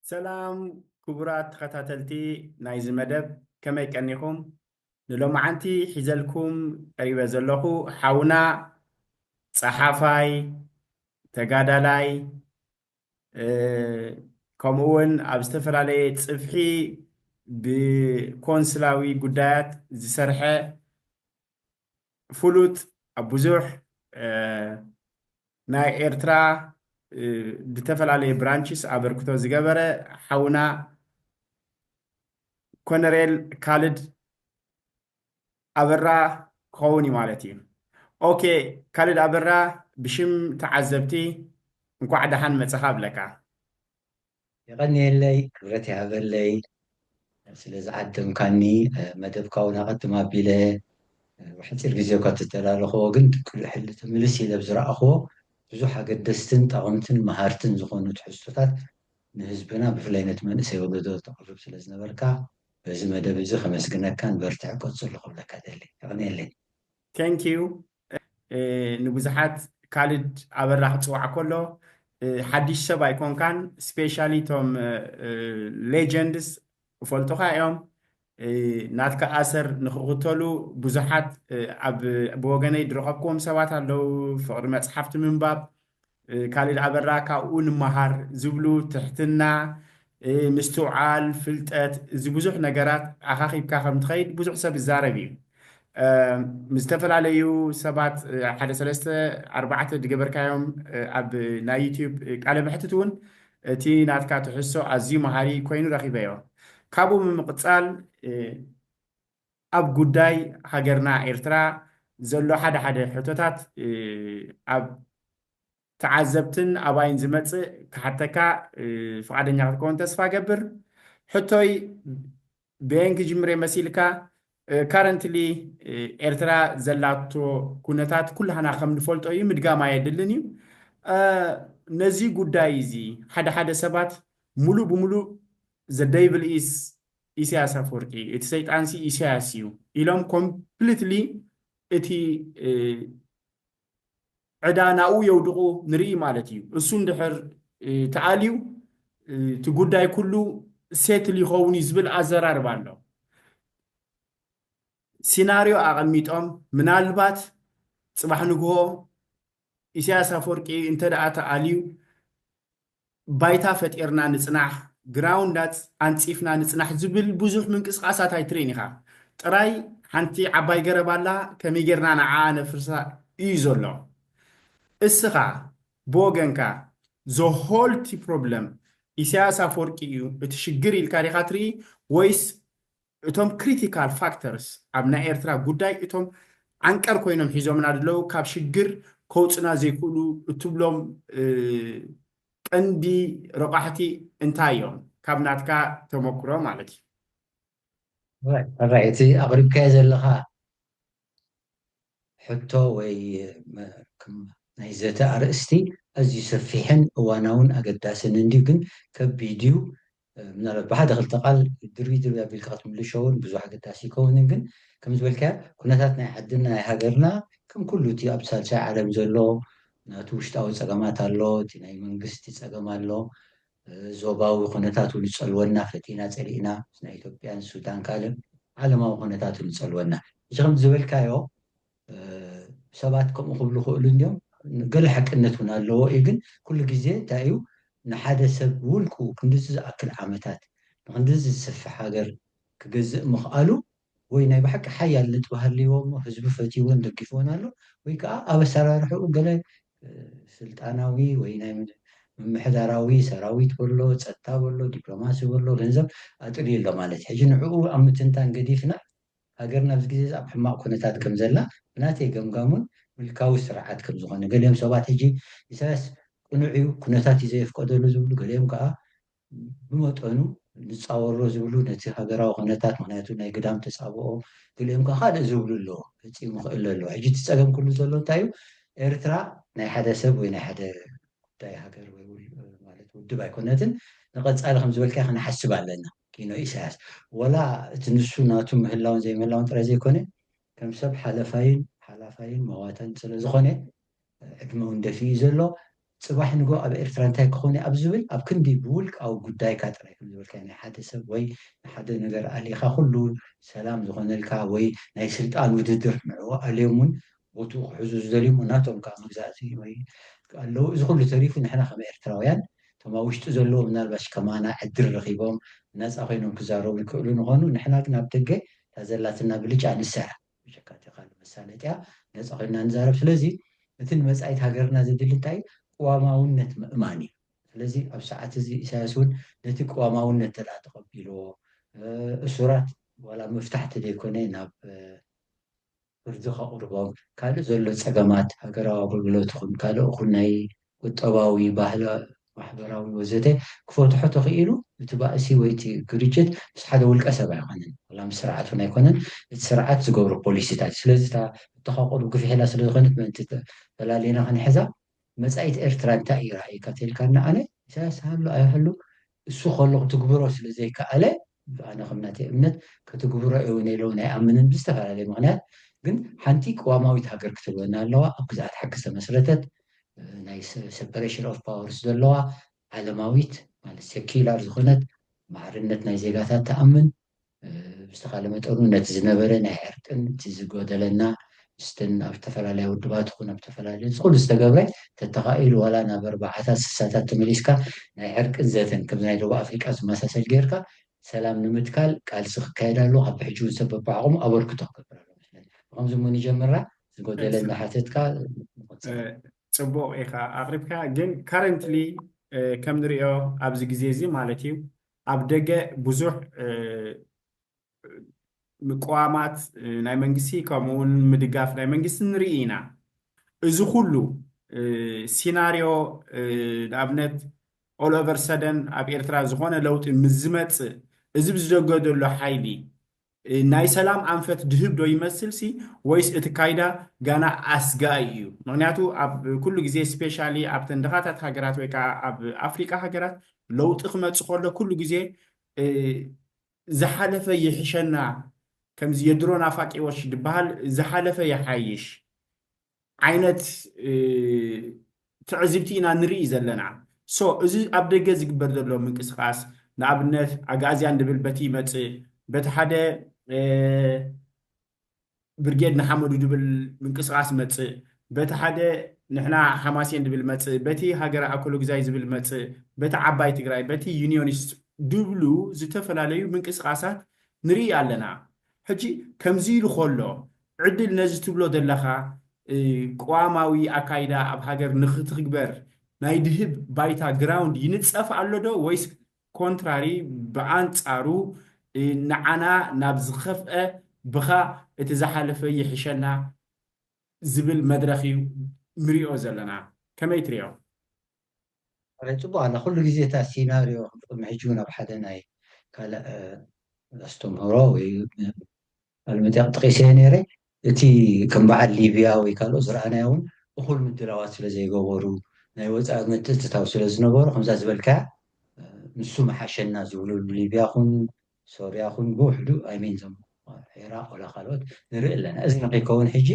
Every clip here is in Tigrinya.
سلام كبرات خطاتلتي نايز مدب كما يكنيكم نلومعنتي حزلكم قريبا زلخو حاونا صحافاي تغادالاي كمون ኣብ ዝተፈላለየ ጽፍሒ ብኮንስላዊ ጉዳያት ዝሰርሐ ፍሉጥ ኣብ ብዙሕ ናይ ኤርትራ ብተፈላለየ ብራንችስ ኣበርክቶ ዝገበረ ሓውና ኮነሬል ካልድ ኣበራ ክኸውን እዩ ማለት እዩ። ኦኬ ካልድ ኣበራ ብሽም ተዓዘብቲ እንኳዕ ደሓን መጽኻ ብለካ يغني ክብረት ይሃበለይ ስለ ዝዓደምካኒ መደብካ እውን ኣቐድማ ኣቢለ ብሕፂር ግዜ እኳ ተተላለኽዎ ግን ኩሉ ሕሊ ተምልስ ኢለ ብዝረኣኽዎ ብዙሕ ኣገደስትን ጠቐምትን መሃርትን ዝኾኑ ትሕዝቶታት ንህዝብና ብፍላይ ነቲ መንእሰይ ወለዶ ተቕርብ ስለ ዝነበርካ በዚ መደብ እዚ ከመስግነካን በርትዕ ክቀፅሉ ክብለካ ደሊ ይቕኒየለይ ቴንክ ዩ ንብዙሓት ካልድ ኣበራ ክፅዋዕ ከሎ ሓዲሽ ሰብ ኣይኮንካን ስፔሻሊ ቶም ሌጀንድስ ፈልጡኻ እዮም ናትካ ኣሰር ንክኽተሉ ብዙሓት ብወገነይ ዝረኸብክዎም ሰባት ኣለው ፍቅሪ መፅሓፍቲ ምንባብ ካልድ ኣበራ ካብኡ ንምሃር ዝብሉ ትሕትና ምስትውዓል ፍልጠት እዚ ብዙሕ ነገራት ኣኻኺብካ ከም ትኸይድ ብዙሕ ሰብ ይዛረብ እዩ ምዝተፈላለዩ ሰባት ሓደ 3-4 ድገበርካዮም ኣብ ናይ ዩቲዩብ ቃለ መሕትት እውን እቲ ናትካ ትሕሶ ኣዝዩ መሃሪ ኮይኑ ረኺበዮ ካብኡ ብምቕፃል ኣብ ጉዳይ ሃገርና ኤርትራ ዘሎ ሓደ ሓደ ሕቶታት ኣብ ተዓዘብትን ኣባይን ዝመፅእ ክሓተካ ፍቃደኛ ክትከውን ተስፋ ገብር ሕቶይ ብአን ክጅምረ መሲልካ ካረንትሊ ኤርትራ ዘላቶ ኩነታት ኩላህና ከም ንፈልጦ እዩ ምድጋማ የድልን እዩ ነዚ ጉዳይ እዚ ሓደ ሓደ ሰባት ሙሉእ ብሙሉእ ዘ ዴቪል ኢዝ ኢሳያስ አፈወርቂ እቲ ሰይጣንሲ ኢሳያስ እዩ ኢሎም ኮምፕሊትሊ እቲ ዕዳናኡ የውድቁ ንርኢ ማለት እዩ እሱ እንድሕር ተኣልዩ እቲ ጉዳይ ኩሉ ሴትል ይኸውን እዩ ዝብል ኣዘራርባ ኣሎ ሲናርዮ ኣቐሚጦም ምናልባት ጽባሕ ንግሆ ኢሳያስ አፈወርቂ እንተ ደኣ ተኣልዩ ባይታ ፈጢርና ንጽናሕ ግራውንዳት ኣንፂፍና ንጽናሕ ዝብል ብዙሕ ምንቅስቃሳት ኣይትርእን ኢኻ ጥራይ ሓንቲ ዓባይ ገረብ ኣላ ከመይ ጌርና ንዓ ነፍርሳ እዩ ዘሎ እስኻ ብወገንካ ዘሆልቲ ፕሮብለም ኢሳያስ አፈወርቂ እዩ እቲ ሽግር ኢልካ ዲኻ ትርኢ ወይስ እቶም ክሪቲካል ፋክተርስ ኣብ ናይ ኤርትራ ጉዳይ እቶም ዓንቀር ኮይኖም ሒዞምና ደለው ካብ ሽግር ከውፅና ዘይክእሉ እትብሎም ቀንዲ ረቋሕቲ እንታይ እዮም ካብ ናትካ ተመክሮ ማለት እዩ ራይ እቲ ኣቕሪብካዮ ዘለኻ ሕቶ ወይ ናይ ዘተ ኣርእስቲ ኣዝዩ ሰፊሕን እዋናውን ኣገዳስን እንድዩ ግን ከቢድ እዩ ምናልባት ብሓደ ክልተ ቃል ድርቢ ኣቢልካ ክትምልሾ እውን ብዙሕ ኣገዳሲ ይከውንን ግን ከም ዝበልካዮ ኩነታት ናይ ዓድና ናይ ሃገርና ከም ኩሉ እቲ ኣብ ሳልሳይ ዓለም ዘሎ ናቱ ውሽጣዊ ፀገማት ኣሎ እቲ ናይ መንግስቲ ፀገም ኣሎ ዞባዊ ኩነታት እውን ይፀልወና ፈቲና ፀሊእና ናይ ኢትዮጵያን ሱዳን ካልእ ዓለማዊ ኩነታት እውን ይፀልወና እዚ ከም ዝበልካዮ ሰባት ከምኡ ክብሉ ክእሉ እንዲዮም ገለ ሓቅነት እውን ኣለዎ እዩ ግን ኩሉ ግዜ እንታይ እዩ ንሓደ ሰብ ውልቁ ክንድዚ ዝኣክል ዓመታት ንክንድዚ ዝሰፍሕ ሃገር ክገዝእ ምኽኣሉ ወይ ናይ ብሓቂ ሓያል ንጥባሃልዎም ህዝቢ ፈትይዎን ደጊፍዎን ኣሎ ወይ ከዓ ኣብ ኣሰራርሕኡ ገለ ስልጣናዊ ወይ ናይ ምምሕዳራዊ ሰራዊት በሎ ፀጥታ በሎ ዲፕሎማሲ በሎ ገንዘብ ኣጥልዩ ኣሎ ማለት እዩ ሕጂ ንዕኡ ኣብ ምትንታን ገዲፍና ሃገርና ኣብዚ ግዜ ኣብ ሕማቅ ኩነታት ከም ዘላ ብናተይ ገምጋሙን ምልካዊ ስርዓት ከም ዝኾነ ገሊኦም ሰባት ሕጂ ኢሳያስ ቅኑዕ እዩ ኩነታት እዩ ዘይፍቀደሉ ዝብሉ ገሊኦም ከዓ ብመጠኑ ንፃወሮ ዝብሉ ነቲ ሃገራዊ ኩነታት ምክንያቱ ናይ ግዳም ተፃብኦ ገሊኦም ከዓ ካልእ ዝብሉ ኣለዎ ፈፂሙ ክእል ኣለዎ ሕጂ እቲ ፀገም ኩሉ ዘሎ እንታይ እዩ ኤርትራ ናይ ሓደ ሰብ ወይ ናይ ሓደ ጉዳይ ሃገር ወይ ማለት ውድብ ኣይኮነትን ንቐፃሊ ከም ዝበልካ ክንሓስብ ኣለና ኪኖ ኢሳያስ ወላ እቲ ንሱ ናቱ ምህላውን ዘይምህላውን ጥራይ ዘይኮነ ከም ሰብ ሓላፋይን መዋተን ስለ ዝኾነ ዕድመ እውን ደፊኡ ዘሎ ፅባሕ ንጎ ኣብ ኤርትራ እንታይ ክኾነ ኣብ ዝብል ኣብ ክንዲ ብውልቃዊ ጉዳይካ ጥራይ ከም ዝበልካ ናይ ሓደ ሰብ ወይ ንሓደ ነገር ኣሊኻ ኩሉ ሰላም ዝኾነልካ ወይ ናይ ስልጣን ውድድር ንዕኡ ኣልዮም እውን ቦትኡ ክሕዙ ዝደልዩ ናቶም ከዓ መግዛእቲ ወይ ኣለዉ እዚ ኩሉ ተሪፉ ንሕና ከም ኤርትራውያን እቶም ኣብ ውሽጡ ዘለዎ ምናልባሽ ከማና ዕድል ረኪቦም ነፃ ኮይኖም ክዛረቡ ይክእሉ ንኾኑ ንሕና ግን ኣብ ደገ እታ ዘላትና ብልጫ ንሰራ ብሸካቲ ካልእ መሳለጥያ ነፃ ኮይና ንዛረብ ስለዚ እቲ ንመፃኢት ሃገርና ዘድሊ እንታይ እዩ قواماونت مأماني ስለዚ ኣብ ሰዓት እዚ ኢሳያስ እውን ነቲ ቀዋማውነት ተዳ ተቐቢልዎ እሱራት ዋላ መፍታሕቲ ዘይኮነ ናብ ፍርዲ ከቕርቦም ካልእ ዘሎ ፀገማት ሃገራዊ ኣገልግሎት ይኹን ካልእ እኹል ናይ ቁጠባዊ ባህሊ ማሕበራዊ ወዘተ ክፈትሖ ተኽኢሉ እቲ ባእሲ ወይ እቲ ግርጅት ምስ ሓደ ውልቀ ሰብ ኣይኮነን ዋላ ምስ ስርዓት እውን ኣይኮነን እቲ ስርዓት ዝገብሮ ፖሊሲታት ስለዚ እታ እተኻቆሉ ግፍሕ ኢላ ስለዝኾነት ምእንቲ ፈላሌና ክንሕዛ መጻኢት ኤርትራ እንታይ እዩ ራእይካ ተልካና ኣነ ኢሳያስ ሃሎ ኣይሃሉ እሱ ከሎ ክትግብሮ ስለ ዘይከኣለ ኣነ ከም ናተይ እምነት ክትግብሮ እውን ኢለው ናይ ኣምንን ብዝተፈላለየ ምክንያት ግን ሓንቲ ቀዋማዊት ሃገር ክትልወና ኣለዋ ኣብ ግዝኣት ሓቂ ዝተመስረተት ናይ ሰፐሬሽን ኦፍ ፓወርስ ዘለዋ ዓለማዊት ማለት ሴኪላር ዝኾነት ማዕርነት ናይ ዜጋታት ተኣምን ብዝተኻለ መጠኑ ነቲ ዝነበረ ናይ ዕርቅን እቲ ዝጎደለና ስተን ኣብ ዝተፈላለዩ ውድባት ይኹን ኣብ ዝተፈላለዩ ዝኩሉ ዝተገብረ ተተኻኢሉ ዋላ ናብ ኣርባዓታት ስሳታት ተመሊስካ ናይ ዕርቅን ዘተን ከም ናይ ደቡብ ኣፍሪቃ ዝመሳሰል ጌርካ ሰላም ንምትካል ቃልሲ ክካየድ ኣለዎ ኣብ ሕጂ እውን ሰብ በዓቕሙ ኣበርክቶ ክገብር ኣሎ መስለኒ ከምዚ እውን ይጀምራ ዝጎደለ እንዳሓተትካ ፅቡቅ ኢኻ ኣቅሪብካ ግን ካረንትሊ ከም ንሪኦ ኣብዚ ግዜ እዚ ማለት እዩ ኣብ ደገ ብዙሕ ምቁዋማት ናይ መንግስቲ ከምኡውን ምድጋፍ ናይ መንግስቲ ንርኢ ኢና እዚ ኩሉ ሲናርዮ ንኣብነት ኦል ኦቨር ሰደን ኣብ ኤርትራ ዝኾነ ለውጢ ምስ ዝመፅእ እዚ ብዝደገደሎ ሓይሊ ናይ ሰላም ኣንፈት ድህብ ዶ ይመስል ሲ ወይስ እቲ ካይዳ ገና ኣስጋኢ እዩ ምክንያቱ ኣብ ኩሉ ግዜ ስፔሻሊ ኣብ ተንድኻታት ሃገራት ወይ ከዓ ኣብ ኣፍሪቃ ሃገራት ለውጢ ክመፅእ ከሎ ኩሉ ግዜ ዝሓለፈ ይሕሸና ከምዚ የድሮ ናፋቂዎች ድበሃል ዝሓለፈ ይሓይሽ ዓይነት ትዕዝብቲ ኢና ንርኢ ዘለና ሶ እዚ ኣብ ደገ ዝግበር ዘሎ ምንቅስቃስ ንኣብነት ኣጋዝያን ድብል በቲ ይመፅእ በቲ ሓደ ብርጌድ ንሓመዱ ድብል ምንቅስቃስ መፅእ በቲ ሓደ ንሕና ሓማስየን ድብል መፅእ በቲ ሃገር ኣኮሎ ግዛይ ዝብል መፅእ በቲ ዓባይ ትግራይ በቲ ዩኒዮኒስት ድብሉ ዝተፈላለዩ ምንቅስቃሳት ንርኢ ኣለና ሕጂ ከምዚ ኢሉ ከሎ ዕድል ነዚ ትብሎ ዘለካ ቀዋማዊ ኣካይዳ ኣብ ሃገር ንኽትግበር ናይ ድህብ ባይታ ግራውንድ ይንፀፍ ኣሎ ዶ ወይስ ኮንትራሪ ብኣንፃሩ ንዓና ናብ ዝኸፍአ ብኻ እቲ ዝሓለፈ ይሕሸና ዝብል መድረኽ እዩ ንሪኦ ዘለና ከመይ ትሪኦ ፅቡቅ ኣነ ኩሉ ግዜ እታ ሲናርዮ ቅድሚ ሕጂ እውን ኣብ ሓደ ናይ ካልእ ኣስተምህሮ ወይ ኣልመፅያ ጥቂሰ ነይረ እቲ ከም በዓል ሊብያ ወይ ካልኦት ዝረኣናዮ እውን እኩል ምድላዋት ስለ ዘይገበሩ ናይ ወፃኢ ምትእትታው ስለ ዝነበሩ ከምዛ ዝበልካያ ንሱ መሓሸና ዝብልሉ ሊብያኹን ሶርያኹን ብውሕዱ ኣይሜን ዞም ዒራቅ ወላ ካልኦት ንርኢ ኣለና እዚ ንከይከውን ሕጂ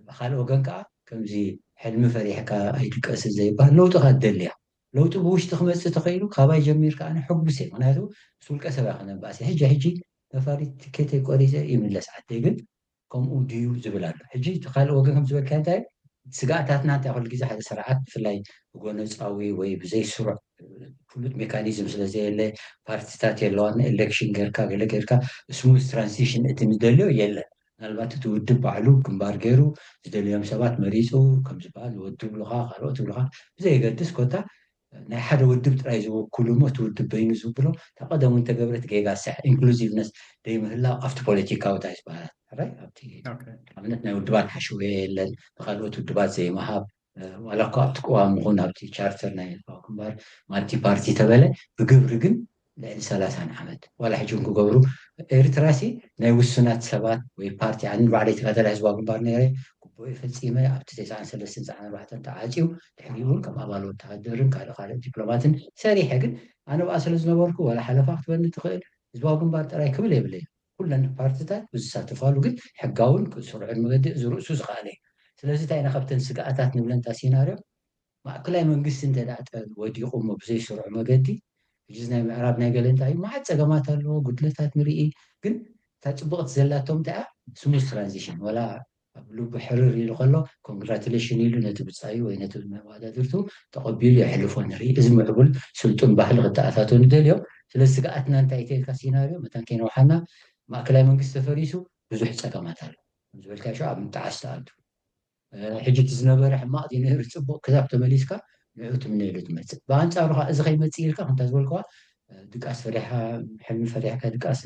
ብካልእ ወገን ከዓ ከምዚ ሕልሚ ፈሪሕካ ኣይድቀስ ዘይበሃል ለውጢ ካ ትደልያ ለውጢ ብውሽጢ ክመፅእ ተኽኢሉ ካባይ ጀሚርካ ኣነ ሕጉስ እየ ምክንያቱ ምስ ውልቀ ሰብ ኣይኮነን ባእሲ ሕጂ ነፋሪት ትኬተይ ቆሪፀ ይምለስ ዓደይ ግን ከምኡ ድዩ ዝብል ኣሎ ሕጂ ካልእ ወገን ከም ዝበልካ እንታይ ስጋእታትና እንታይ ኩሉ ግዜ ሓደ ስርዓት ብፍላይ ብጎነፃዊ ወይ ብዘይስሩዕ ፍሉጥ ሜካኒዝም ስለዘየለ ፓርቲታት የለዋን ኤሌክሽን ጌርካ ገለ ጌርካ ስሙዝ ትራንዚሽን እቲ ንደልዮ የለን ምናልባት እቲ ውድብ ባዕሉ ግንባር ገይሩ ዝደልዮም ሰባት መሪፁ ከም ዝበሃል ዝወድብሉካ ካልኦት ይብሉካ ብዘየገድስ ኮታ ናይ ሓደ ውድብ ጥራይ ዝውክሉ ሞ እቲ ውድብ በይኑ ዝብሎ ተቐደሙ እንተገብረት ጌጋ ስሕ ኢንክሉዚቭነስ ደይምህላው ኣብቲ ፖለቲካዊታ ዝበሃል ኣብቲ ኣብነት ናይ ውድባት ሓሽወ የለን ንካልኦት ውድባት ዘይመሃብ ዋላ እኳ ኣብቲ ቅዋም ይኹን ኣብቲ ቻርተር ናይ ግንባር ማልቲ ፓርቲ ተበለ ብግብሪ ግን ልዕሊ 30 ዓመት ዋላ ሕጂ ክገብሩ ኤርትራሲ ናይ ውሱናት ሰባት ወይ ፓርቲ ኣነ ባዕለይ ተኸታታይ ህዝባዊ ግንባር ነይረ ጉቦ ፈፂመ ኣብቲ 93 94 ተዓፅዩ ድሕሪኡ እውን ከም ኣባል ወተሃደርን ካልእ ዲፕሎማትን ሰሪሐ ግን ኣነ ብኣ ስለ ዝነበርኩ ዋላ ሓለፋ ክትበኒ ትኽእል ህዝባዊ ግንባር ጥራይ ክብል የብለይ ኩለን ፓርቲታት ብዝሳተፋሉ ግን ሕጋውን ስሩዕን መገዲ ዝርእሱ ዝኽኣለ እዩ ስለዚ እንታይ ኢና ካብተን ስጋኣታት ንብለንታ ሲናርዮ ማእከላይ መንግስቲ እንተዳእጠ ወዲቑሞ ብዘይ ስሩዕ መገዲ ሕጂ ናይ ምዕራብ ናይ ገለ እንታይ እዩ መዓት ፀገማት ኣለዎ ጉድለታት ንርኢ ግን እታ ፅቡቕቲ ዘላቶም እንታይ ስሙዝ ትራንዚሽን ወላ ኣብ ልቡ ሕርር ኢሉ ከሎ ኮንግራቱሌሽን ኢሉ ነቲ ብፃዩ ወይ ነቲ መዋዳድርቱ ተቐቢሉ የሕልፎ ንርኢ እዚ ምዕቡል ስልጡን ባህሊ ክተኣታቶ ንደልዮም ስለዚ ስግኣትና እንታይ ተልካ ሲናርዮ መታን ከይነውሓና ማእከላይ መንግስቲ ተፈሪሱ ብዙሕ ፀገማት ኣሎ ዝበልካ ሸ ኣብ ምጥዓስ ተኣቱ ሕጂ እቲ ዝነበረ ሕማቕ ነይሩ ፅቡቅ ክሳብ ተመሊስካ ንዑ ትምነኢሉ ትመፅእ ብኣንፃሩ ከዓ እዚ ከይመፅእ ኢልካ ከምታ ዝበልክዋ ድቃስ ፈሪሕካ ሕልሚ ፈሪሕካ ድቃስ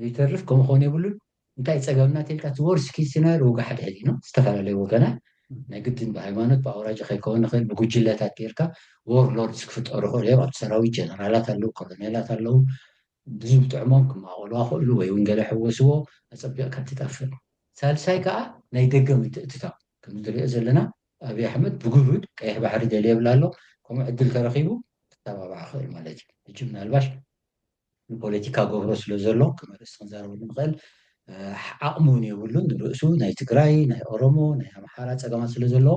ዘይተርፍ ከምኡ ክኸውን የብሉን እንታይ ፀገምና ተልካ እቲ ወርስ ኬዝ ሲናርዮ ውጋ ሓደ ሕዚ ነው ዝተፈላለዩ ወገናት ናይ ግድን ብሃይማኖት ብኣውራጃ ከይከውን ንኽእል ብጉጅለታት ጌርካ ዎርሎርድስ ክፍጠሩ ክእሉ እዮም ኣብቲ ሰራዊት ጀነራላት ኣለዉ ኮሎኔላት ኣለዉ ብዙ ጥዕሞም ክማቐሉ ክእሉ ወይ እውን ገለ ሕወስዎ ኣፀቢቕካ ትጠፍእ ሳልሳይ ከዓ ናይ ደገ ምትእትታው ከም ዝሪኦ ዘለና ኣብይ ኣሕመድ ብጉሁድ ቀይሕ ባሕሪ ደልየ የብላ ኣሎ ከምኡ ዕድል ተረኺቡ ክተባባዕ ክእል ማለት እዩ ሕጂ ምናልባሽ ንፖለቲካ ገብሮ ስለ ዘሎ ክመርስ ክንዛረበሉ ንኽእል ዓቕሚ እውን የብሉን ርእሱ ናይ ትግራይ ናይ ኦሮሞ ናይ ኣምሓራ ፀገማት ስለ ዘለዎ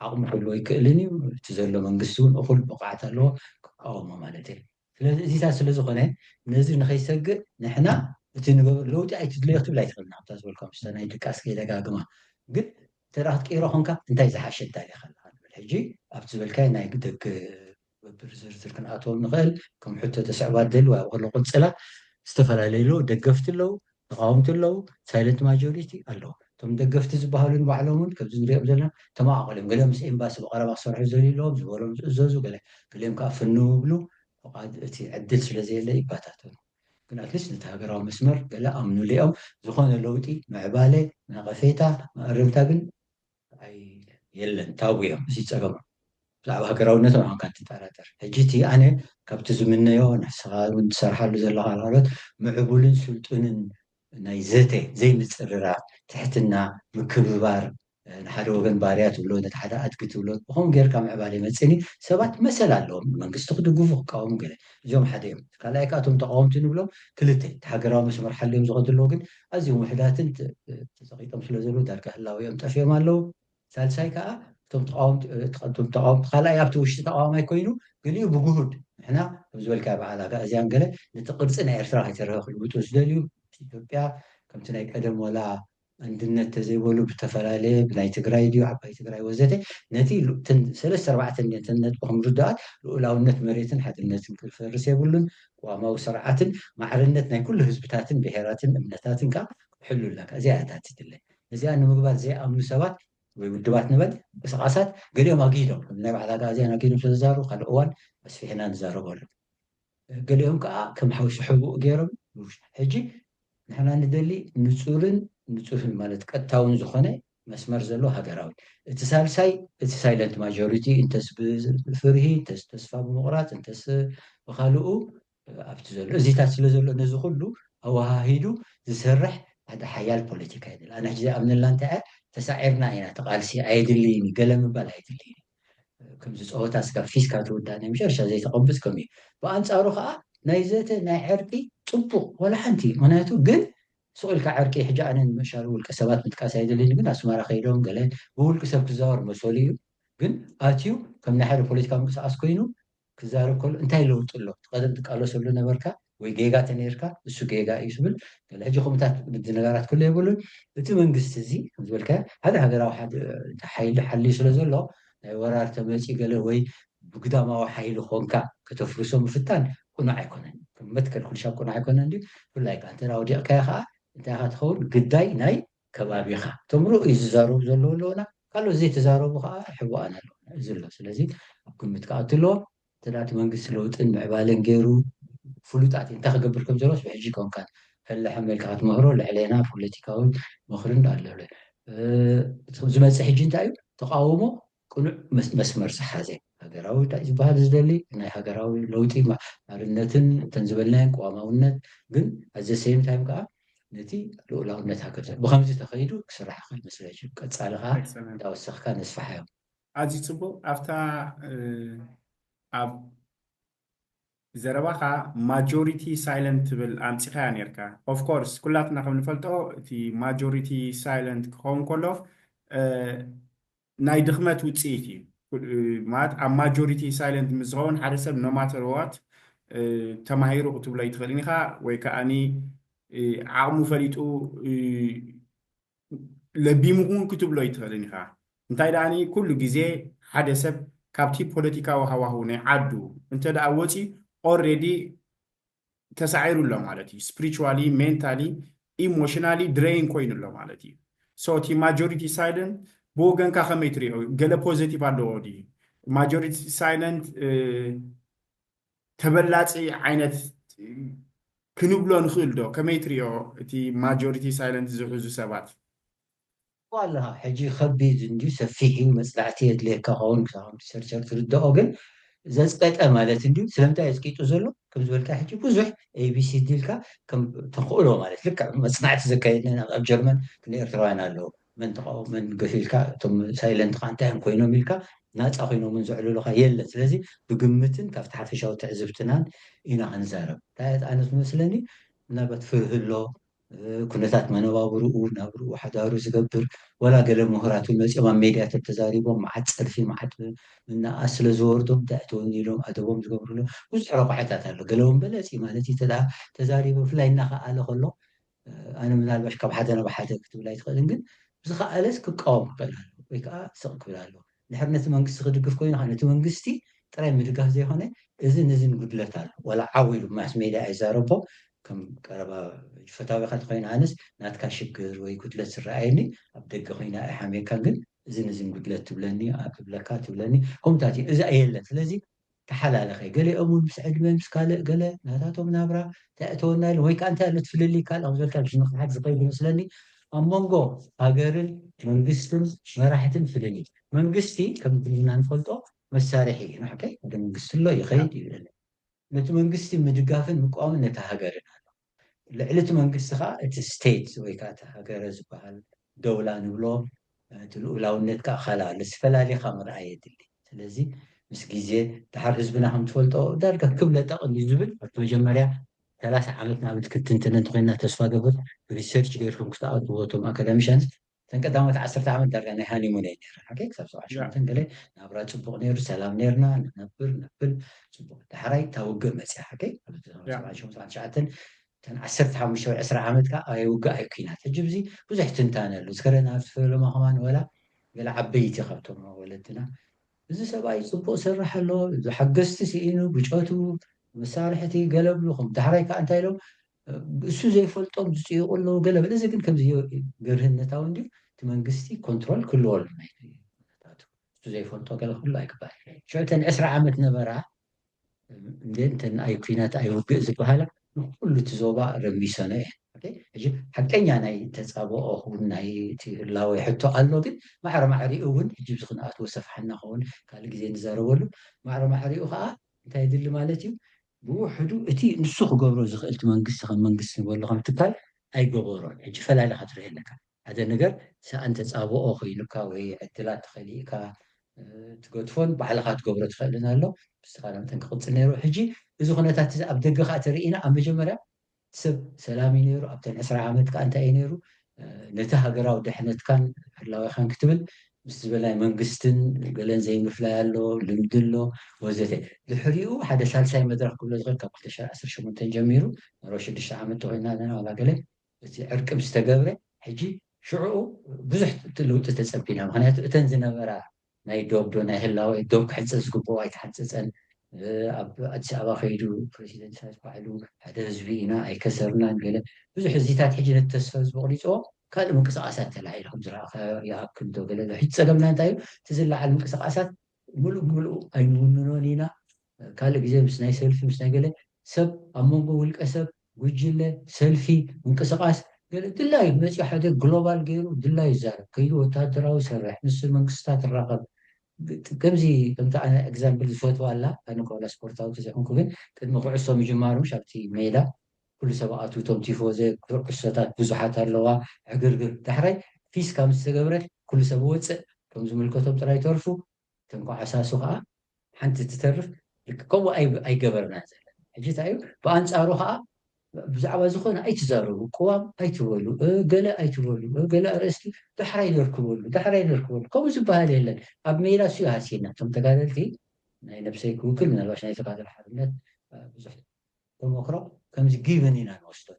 ዓቕሚ ክህልዎ ይክእልን እዩ እቲ ዘሎ መንግስቲ እውን እኹል ብቕዓት ኣለዎ ክቃወሞ ማለት እዩ ስለዚ እዚታት ስለዝኾነ ነዚ ንከይሰግእ ንሕና እቲ ንገብር ለውጢ ኣይትድለዮ ክትብል ኣይትኽእልና ኣብታ ዝበልካ ምስታ ናይ ድቃስ ከይደጋግማ ግን እንተዳ ክትቀይሮ ኮንካ እንታይ ዝሓሸ እንታይ ኢኻ ንብል ሕጂ ኣብቲ ዝበልካይ ናይ ደገ በብር ዝርዝር ክንኣትዎም ንኽእል ከም ሕቶ ተስዕባት ደልዋ ኣብ ከሎ ቁንፅላ ዝተፈላለዩ ኣለዉ ደገፍቲ ኣለዉ ተቃወምቲ ኣለዉ ሳይለንት ማጆሪቲ ኣለዉ እቶም ደገፍቲ ዝበሃሉ ንባዕሎም እውን ከምዚ ንሪኦም ዘለና ተመቃቐሎም ገለ ምስ ኤምባሲ ብቐረባ ክሰርሑ ዘልዎም ዝበሎም ዝእዘዙ ገሊኦም ከዓ ፍንው ይብሉ ፍቓድ እቲ ዕድል ስለዘየለ ይባታተኑ ግን ኣትሊስት ነቲ ሃገራዊ መስመር ገለ ኣምኑሉ እዮም ዝኾነ ለውጢ ምዕባለ ነቐፌታ መእርምታ ግን የለን ታዊ እዮም እዚ ፀገሙ ብዛዕባ ሃገራውነቶም ኣንካ ትጠራጠር ሕጂ እቲ ኣነ ካብቲ ዝምነዮ ንስኻ እውን ትሰርሓሉ ዘለካ ካልኦት ምዕቡልን ስልጡንን ናይ ዘተ ዘይምፅርራር ትሕትና ምክብባር ንሓደ ወገን ባርያ ትብሎ ነቲ ሓደ ኣድጊ ትብሎ ብከምኡ ጌርካ ምዕባለ ይመፅኒ ሰባት መሰል ኣለዎም መንግስቲ ክድግፉ ክቃወሙ ገለ እዚኦም ሓደ እዮም ካልኣይ ከዓ እቶም ተቃወምቲ ንብሎም ክልተ እቲ ሃገራዊ መስመር ሓልዮም ዝኸዱ ኣለዉ ግን ኣዝዮም ውሕዳትን ተፀቂጦም ስለ ዘለዉ ዳርጋ ህላዊኦም ጠፍዮም ኣለዉ ሳልሳይ ከዓ እቶም ተቃወምቲ ካልኣይ ኣብቲ ውሽጢ ተቃዋማይ ኮይኑ ገሊኡ ብጉሁድ ንሕና ከም ዝበልካ በዓል እዚያን ገለ ነቲ ቅርፂ ናይ ኤርትራ ከይተረኸ ክልውጡ ዝደልዩ ኢትዮጵያ ከምቲ ናይ ቀደም ወላ አንድነት ተዘይበሉ ብተፈላለየ ብናይ ትግራይ ድዩ ዓባይ ትግራይ ወዘተ ነቲ 3-4 ነጥቢ ምርዳእት ልኡላውነት መሬትን ሓድነትን ክፈርስ የብሉን ቋማዊ ስርዓትን ማዕርነት ናይ ኩሉ ህዝብታትን ብሄራትን እምነታትን ከዓ ክሕሉላካ እዚኣ እታት ትድለ እዚኣ ንምግባር ዘይኣምኑ ሰባት ወይ ውድባት ንበል እንቅስቃሳት ገሊኦም ኣጊዶም ናይ ባዕላ ጋዜያን ኣጊዶም ስለዝዛረቡ ካልእ እዋን ኣስፊሕና ንዛረበሉ ገሊኦም ከዓ ከም ሓዊሱ ሕቡእ ገይሮም ሕጂ ንሕና ንደሊ ንፁርን ንፁህን ማለት ቀጥታውን ዝኾነ መስመር ዘሎ ሃገራዊ እቲ ሳልሳይ እቲ ሳይለንት ማጆሪቲ እንተስ ብፍርሂ እንተስ ተስፋ ብምቑራፅ እንተስ ብካልኡ ኣብቲ ዘሎ እዚታት ስለ ዘሎ ነዚ ኩሉ ኣወሃሂዱ ዝሰርሕ ሓደ ሓያል ፖለቲካ ይድል ኣነ ሕጂ ዝኣምነላ እንታይ ተሳዒርና ኢና ተቃልሲ ኣይድልይኒ ገለ ምባል ኣይድልይኒ ከምዚ ፀወታ ስካብ ፊስካ ትውዳእ ናይ መጨረሻ ዘይተቐብፅ ከምኡ ብኣንፃሩ ከዓ ናይ ዘተ ናይ ዕርቂ ፅቡቅ ወላ ሓንቲ ምክንያቱ ግን ስቁልካ ዕርቂ ሕጂ ኣነ ንምሻል ውልቀ ሰባት ምጥቃስ ኣይደልይኒ ግን ኣስመራ ከይዶም ገለ ብውልቂ ሰብ ክዛወር መሰሉ እዩ ግን ኣትዩ ከም ናይ ሓደ ፖለቲካ ምንቅስቃስ ኮይኑ ክዛረብ ከሎ እንታይ ለውጥ ኣሎ ቀደም ትቃለሰሉ ነበርካ ወይ ጌጋ ተነርካ እሱ ጌጋ እዩ ዝብል ገለ ሕጂ ከምታት ነገራት ኩሉ የብሉን እቲ መንግስቲ እዚ ከም ዝበልካ ሓደ ሃገራዊ ሓይሊ ሓልዩ ስለ ዘሎ ናይ ወራር ተመፂ ገለ ወይ ብግዳማዊ ሓይሊ ኮንካ ከተፍርሶ ምፍታን ቁኑዕ ኣይኮነን መትከል ኩልሻ ቁኑዕ ኣይኮነን ድዩ ብፍላይ ከዓ እንተ ኣውዲቕካዮ ከዓ እንታይ ካ ትኸውን ግዳይ ናይ ከባቢኻ እቶም ርኡይ ዝዛረቡ ዘለዉ ኣለውና ካልኦት ዘይተዛረቡ ከዓ ሕዋኣን ኣለውና እዚ ኣሎ ስለዚ ኣብ ግምት ከኣቱ ኣለዎ ተዳእቲ መንግስቲ ለውጥን ምዕባለን ገይሩ ፍሉጣት እንታይ ክገብር ከም ዘሎስ ብሕጂ ኮንካ ፈላሕ መልክዓ ክትመክሮ ልዕለና ፖለቲካውን ምክርን ኣለሎ ዝመፅእ ሕጂ እንታይ እዩ ተቃውሞ ቁኑዕ መስመር ዝሓዘ ሃገራዊ እንታይ ዝበሃል ዝደሊ ናይ ሃገራዊ ለውጢ ማርነትን እንተን ዝበልናየን ቀዋማውነት ግን ኣዘ ሴም ታይም ከዓ ነቲ ልኡላውነት ሃገር ብከምዚ ተኸይዱ ክስራሕ ክእል መስለ ቀፃሊ ከዓ እንዳወሰኽካ ነስፋሓዮም ኣዝዩ ፅቡቅ ኣብታ ኣብ ዘረባኻ ማጆሪቲ ሳይለንት ትብል ኣምፂኻ ነርካ ኦፍኮርስ ኩላትና ከም ንፈልጦ እቲ ማጆሪቲ ሳይለንት ክኸውን ከሎ ናይ ድኽመት ውፅኢት እዩ ማለት ኣብ ማጆሪቲ ሳይለንት ምስ ዝኸውን ሓደ ሰብ ኖማተር ዋት ተማሂሩ ክትብሎ ይትኽእል ኢኻ ወይ ከዓኒ ዓቕሙ ፈሊጡ ለቢሙ እውን ክትብሎ ይትኽእልን ኢኻ እንታይ ደኣኒ ኩሉ ግዜ ሓደ ሰብ ካብቲ ፖለቲካዊ ሃዋህው ናይ ዓዱ እንተ ደኣ ወፂ ኦልሬዲ ተሳዒሩ ኣሎ ማለት እዩ ስፒሪቹዋሊ ሜንታሊ ኢሞሽናሊ ድሬይን ኮይኑ ኣሎ ማለት እዩ ሶ እቲ ማጆሪቲ ሳይለንት ብወገንካ ከመይ ትሪኦ ገለ ፖዚቲቭ ኣለዎ ድዩ ማጆሪቲ ሳይለንት ተበላፂ ዓይነት ክንብሎ ንኽእል ዶ ከመይ ትሪኦ እቲ ማጆሪቲ ሳይለንት ዝሕዙ ሰባት والله ሕጂ ከቢድ እንዲ ሰፊሕ መፅላዕቲ የድልየካ ኸውን ክሳብ ሰርቸር ትርድኦ ግን ዘፅቀጠ ማለት እንዲ ስለምንታይ የፅቂጡ ዘሎ ከም ዝበልካ ሕጂ ብዙሕ ኤቢሲ ድልካ ከም ተኽእሎ ማለት ልክዕ መፅናዕቲ ዘካየድና ኣብ ጀርመን ክንዲ ኤርትራውያን ኣለዉ መን ተቃወሙ መን ገፊልካ እቶም ሳይለንት ካ እንታይም ኮይኖም ኢልካ ናፃ ኮይኖምን ዝዕልሉካ የለን ስለዚ ብግምትን ካብቲ ሓፈሻዊ ትዕዝብትናን ኢና ክንዛረብ እንታይ ኣነ ዝመስለኒ ምናልባት ፍርህሎ ኩነታት መነባብርኡ ናብርኡ ሓዳሩ ዝገብር ወላ ገለ ምሁራት መፂኦም ኣብ ሜድያታት ተዛሪቦም መዓት ፀርፊ መዓት ምናኣስ ስለ ዝወርዶም ተእትውን ኢሎም ኣደቦም ዝገብርሉ ብዙሕ ረኳዕታት ኣሎ ገለዎም በለፂ ማለት እዩ ተዛሪቦ ብፍላይ እናኸኣለ ከሎ ኣነ ምናልባሽ ካብ ሓደ ናብ ሓደ ክትብል ኣይትኽእልን ግን ብዝኸኣለስ ክቃወም ክኽእል ኣሎ ወይ ከዓ ስቕ ክብል ኣሎ ድሕሪ ነቲ መንግስቲ ክድግፍ ኮይኑ ነቲ መንግስቲ ጥራይ ምድጋፍ ዘይኮነ እዝን ጉድለት ኣሎ ወላ ዓዊሉ ማስ ሜድያ ኣይዛረቦ ከም ቀረባ ፈታዊ ካ ኮይና ኣነስ ናትካ ሽግር ወይ ጉድለት ዝረኣየኒ ኣብ ደገ ኮይና ኣይሓሜካ ግን እዝን ጉድለት ትብለኒ ክብለካ ትብለኒ ከምታት እዩ እዚ ኣየለን ስለዚ ተሓላለኸ ገሊኦም እውን ምስ ዕድመ ምስ ካልእ ገለ ናታቶም ናብራ ተእተወና ኢሉ ወይ ከዓ እንታይ ኣሎ ትፍልሊ ካልእ ኣብ ዝበልካ ብሽንክሓት ዝኸይድ ይመስለኒ ኣብ መንጎ ሃገርን መንግስትን መራሕትን ፍልል መንግስቲ ከም ትልና ንፈልጦ መሳርሒ እዩ ንሕከይ ወደ መንግስቲ ሎ ይኸይድ ይብለኒ ነቲ መንግስቲ ምድጋፍን ምቃወምን ነቲ ሃገርን ኣሎ ልዕሊ እቲ መንግስቲ ከዓ እቲ ስቴት ወይ ከዓ እቲ ሃገረ ዝበሃል ደውላ ንብሎ እቲ ልኡላውነት ከዓ ካላ ኣሎ ዝተፈላለየካ ምርኣይ የድሊ ስለዚ ምስ ግዜ ድሓር ህዝብና ከም ትፈልጦ ዳርጋ ክብለ ጠቕሊ ዝብል ኣብቲ መጀመርያ 30 ዓመት ናብት ክትንትን እንተኮይና ተስፋ ገብር ሪሰርች ገይርኩም ክተኣትዎ እቶም ኣካዳሚሻንስ ተን ቀዳሞት 10 ዓመት ዳርጋ ናይ ሃኒሙን እየ ነይረ ክሳብ 7 ገለ ናብራ ፅቡቅ ነይሩ ሰላም ነርና ንነብር ነብል ፅቡቅ ዳሕራይ ታውግእ መፅያ ሓከይ ኣብ 7 ተን 15 ወይ 20 ዓመት ከዓ ኣይውግእ ኣይ ኩናት ሕጂ ብዚ ብዙሕ ትንታነ ኣሎ ዝከረና ዝፈለማ ከማን ወላ ገለ ዓበይቲ ካብቶም ወለድና እዚ ሰብኣይ ፅቡቅ ስራሕ ኣሎ ሓገዝቲ ሲኢኑ ብጮቱ መሳርሕቲ ገለብሉ ከም ዳሕራይ ከዓ እንታይ ኢሎም እሱ ዘይፈልጦም ዝፅይቁ ኣለዉ ገለ በለ እዚ ግን ከምዚ ገርህነታዊ እንዲ እቲ መንግስቲ ኮንትሮል ክህልዎ ኣሎ እሱ ዘይፈልጦ ገለ ኩሉ ኣይግባእ ሽዑተን 20 ዓመት ነበራ እንተን ኣይ ኩናት ኣይውግእ ዝበሃላ ኩሉ እቲ ዞባ ረሚሰነ እየ ሕጂ ሓቀኛ ናይ ተፃብኦ እውን ናይ እቲ ህላወ ሕቶ ኣሎ ግን ማዕረ ማዕሪኡ እውን ሕጂ ብዚ ክንኣትዎ ሰፍሓና ኸውን ካልእ ግዜ ንዛረበሉ ማዕረ ማዕሪኡ ከዓ እንታይ ድሊ ማለት እዩ ብውሕዱ እቲ ንሱ ክገብሮ ዝኽእል እቲ መንግስቲ ከም መንግስቲ ንበሎ ከም ትካል ኣይገበሮን ሕጂ ፈላሊካ ትርኢ ኣለካ ሓደ ነገር ሰኣን ተፃብኦ ኮይኑካ ወይ ዕድላት ተኸሊእካ ትገድፎን ባዕልካ ትገብሮ ትኽእልን ኣሎ ብዝተኻለ መጠን ክቅፅል ነይሩ ሕጂ እዚ ኩነታት ኣብ ደገ ከዓ ተርኢና ኣብ መጀመርያ ሰብ ሰላም እዩ ነይሩ ኣብተን 20 ዓመት ከዓ እንታይ እዩ ነይሩ ነቲ ሃገራዊ ድሕነትካን ህላዊኻን ክትብል ምስ ዝበላይ መንግስትን ገለን ዘይምፍላይ ኣሎ ልምዲ ኣሎ ወዘተ ድሕሪኡ ሓደ ሳልሳይ መድረክ ክብሎ ዝኽእል ካብ 2018 ጀሚሩ 6 ዓመት ተኮይና ዘለና ዋላ ገለ እቲ ዕርቂ ምስ ተገብረ ሕጂ ሽዑኡ ብዙሕ ለውጢ ተፀቢና ምክንያቱ እተን ዝነበራ ናይ ዶብ ናይ ህላወ ዶብ ክሕፀፅ ዝግብኦ ኣይተሓፀፀን ኣብ ኣዲስ ኣበባ ከይዱ ፕሬዚደንት ሳስ ባዕሉ ሓደ ህዝቢ ኢና ኣይከሰርናን ገለ ብዙሕ ህዝታት ሕጂ ነቲ ተስፋ ዝበቕሊፅዎ ካልእ ምንቅስቃሳት ተላዒሎም ዝረኣኸ ይኣክል ዶ ገለ ሕጂ ፀገምና እንታይ እዩ እቲ ዝለዓል ምንቅስቃሳት ሙሉእ ኣይንውንኖን ኢና ካልእ ግዜ ምስ ናይ ሰልፊ ምስ ናይ ገለ ሰብ ኣብ መንጎ ውልቀ ሰብ ጉጅለ ሰልፊ ምንቅስቃስ ገለ ድላይ መፂኡ ሓደ ግሎባል ገይሩ ድላይ ይዛረብ ከይዱ ወታደራዊ ይሰርሕ ምስ መንግስታት ይራኸብ ከምዚ ከምቲ ኣነ ኤግዛምፕል ዝፈትዋ ኣላ ኣነ ኮላ ስፖርታዊ ተዘይኮንኩ ግን ቅድሚ ኩዕሶ ምጅማሩ ኣብቲ ሜዳ ኩሉ ሰብ ኣትው እቶም ቲፎዘ ኩዕሶታት ብዙሓት ኣለዋ ዕግርግር ዳሕራይ ፊስካ ምስ ተገብረት ኩሉ ሰብ ወፅእ ከም ዝምልከቶም ጥራይ ተርፉ ተንኳዓሳሱ ከዓ ሓንቲ ትተርፍ ከምኡ ኣይገበርና ዘለና ሕጂ እንታይ እዩ ብኣንፃሩ ከዓ بزعبة زخونة أي تزارو قوام أي تولو قلا أي تولو قلا رأسي دحري يركبولو دحري يركبولو كم زبالة لنا أب ميرا سو هاسينا ثم تقال في ناي نفسي كل من الواش ناي تقال الحرمات بزح ثم أخرى كم زجيبني نوستو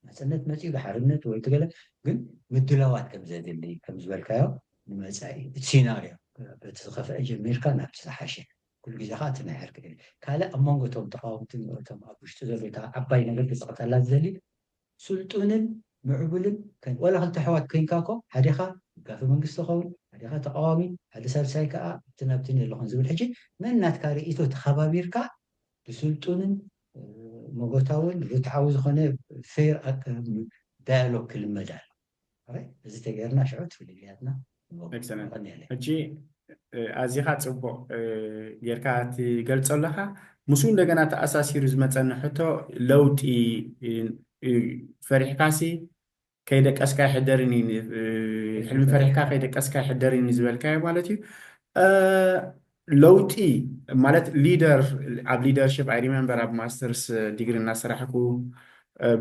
مثلا مسي بحرمات ويتقال قل مدلوات كم زاد اللي كم زبال كايو المسائي السيناريو بتخاف أجي ميركا نفس حاشي كل جزاءات ما يحرك كلا أمانغو توم تقاومتن توم أبوش تزوج عباي نقول بسقط على الزلي سلطون معبل كان ولا هل تحوات كين كاكو حديقة كافي من قصة خون حديقة تقاومي هذا سال سايكا تنابتني اللي خنزب الحجي من ناتكاري إيتو تخبابير كا بسلطون مقطعون بتعاوز خونه فير دالو كلمة دال right إذا تغيرنا شعوت في اللياتنا excellent እጂ ኣዚኻ ጽቡቕ ጌርካ ትገልጾ ኣለኻ ምስኡ እንደገና ተኣሳሲሩ ዝመፀኒ ሕቶ ለውጢ ፈሪሕካሲ ከይደቀስካ ይሕደርኒ ሕልሚ ፈሪሕካ ከይደቀስካ ይሕደርኒ ዝበልካዮ ማለት እዩ ለውጢ ማለት ሊደር ኣብ ሊደርሽፕ ኣይ ሪሜምበር ኣብ ማስተርስ ዲግሪ እናሰራሕኩ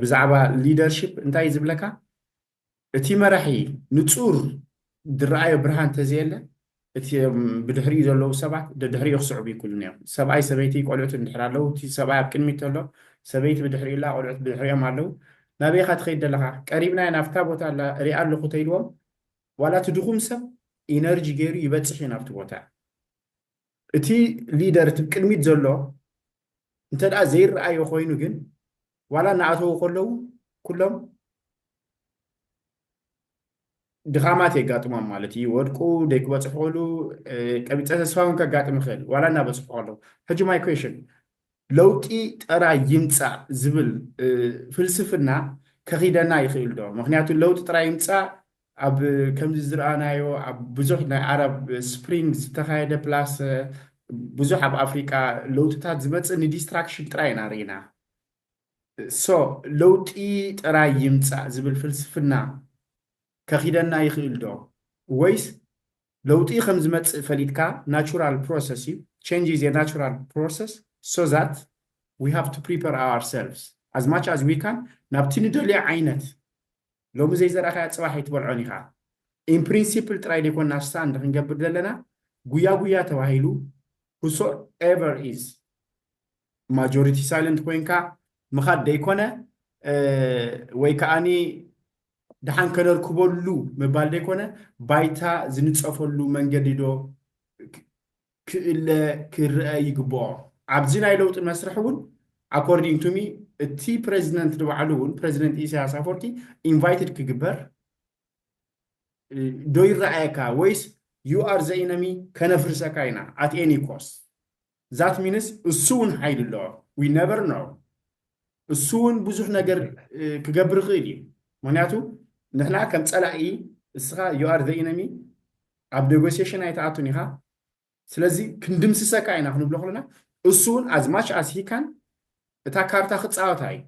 ብዛዕባ ሊደርሽፕ እንታይ ዝብለካ እቲ መራሒ ንጹር ድረኣዮ ብርሃን ተዘየለ እቲ ብድሕሪኡ ዘለዉ ሰባት ድሕሪኡ ክስዕቡ ይክእሉን እዮም ሰብኣይ ሰበይቲ ቆልዑት እንድሕር ኣለዉ እቲ ሰብኣይ ኣብ ቅድሚት ኣሎ ሰበይቲ ብድሕሪኡ ላ ቆልዑት ብድሕሪኦም ኣለዉ ናበይካ ትኸይድ ዘለካ ቀሪብናይ ናብታ ቦታ ሪኣ ኣለኹ ተይልዎም ዋላ እቲ ድኹም ሰብ ኢነርጂ ገይሩ ይበፅሕ እዩ ናብቲ ቦታ እቲ ሊደር እቲ ቅድሚት ዘሎ እንተደኣ ዘይረኣዮ ኮይኑ ግን ዋላ እናኣተዉ ከለዉ ኩሎም ድኻማት የጋጥሞም ማለት እዩ ወድቁ ደይክበፅሑ ከሉ ቀቢፀ ተስፋ እውን ከጋጥም ይኽእል ዋላ እናበፅሑ ከለዉ ሕጂ ማይ ኩዌሽን ለውጢ ጥራይ ይምፃእ ዝብል ፍልስፍና ከኺደና ይኽእል ዶ ምክንያቱ ለውጢ ጥራይ ይምፃእ ኣብ ከምዚ ዝረኣናዮ ኣብ ብዙሕ ናይ ዓረብ ስፕሪንግ ዝተኻየደ ፕላስ ብዙሕ ኣብ ኣፍሪቃ ለውጥታት ዝመፅእ ንዲስትራክሽን ጥራይ ኢና ርኢና ሶ ለውጢ ጥራይ ይምፃእ ዝብል ፍልስፍና ከኺደና ይኽእል ዶ ወይስ ለውጢ ከም ዝመፅእ ፈሊጥካ ናቹራል ፕሮሰስ እዩ change is a natural process so that we have to prepare ourselves as much as we can ናብቲ ንደልዮ ዓይነት ሎሚ ዘይዘረኣኻያ ፅባሕ ይትበልዖን ኢኻ in principle ጥራይ ደይኮንና ስታንድ ክንገብር ዘለና ጉያ ጉያ ተባሂሉ whosoever is majority silent ኮይንካ ምኻድ ደይኮነ ወይ ከዓኒ ድሓን ከነርክበሉ ምባል ደይኮነ ባይታ ዝንፀፈሉ መንገዲ ዶ ክእለ ክርአ ይግብኦ ኣብዚ ናይ ለውጢ መስርሕ እውን according to me እቲ ፕሬዚደንት ንባዕሉ እውን ፕሬዚደንት ኢሳያስ ኣፈወርቂ ኢንቫይትድ ክግበር ዶ ይረኣየካ ወይስ you are the enemy ከነፍርሰካ ኢና at any cost that means እሱ እውን ሓይል ኣለዎ we never know እሱ እውን ብዙሕ ነገር ክገብር ይኽእል እዩ ምክንያቱ ንሕና ከም ፀላኢ እስኻ you are the enemy ኣብ ኔጎሲዬሽን ኣይተኣቱን ኢኻ ስለዚ ክንድምስሰካ ኢና ክንብሎ ከለና እሱ እውን as much as he can እታ ካርታ ክፃወታ እዩ